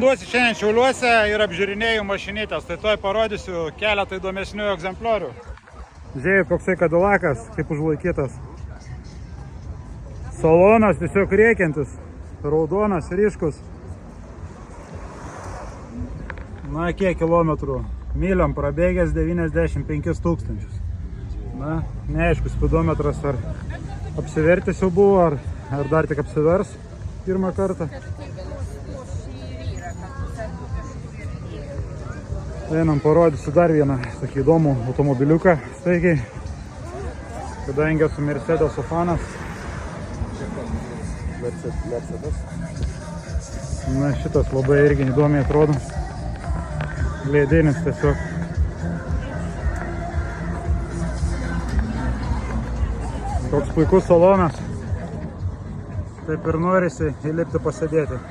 Duosiu šiandien Šiauliuose ir apžiūrinėjau mašinytės, tai toj parodysiu keletą įdomesnių egzempliorių. Žiūrėjau, koksai Cadillakas, kaip užlaikytas. Salonas tiesiog rėkiantis, raudonas, ryškus. Na, kiek kilometrų? Myliam prabėgęs 95 000. Na, neaišku, spidometras ar apsivertęs jau buvo, ar dar tik apsivers pirmą kartą. Einam, parodysiu dar vieną tokį įdomų automobiliuką staigiai, kadangi esu Mercedeso fanas. Na, šitas labai irgi įdomiai atrodo. Lėdinis tiesiog. Toks puikus salonas. Taip ir norisi įlipti pasėdėti.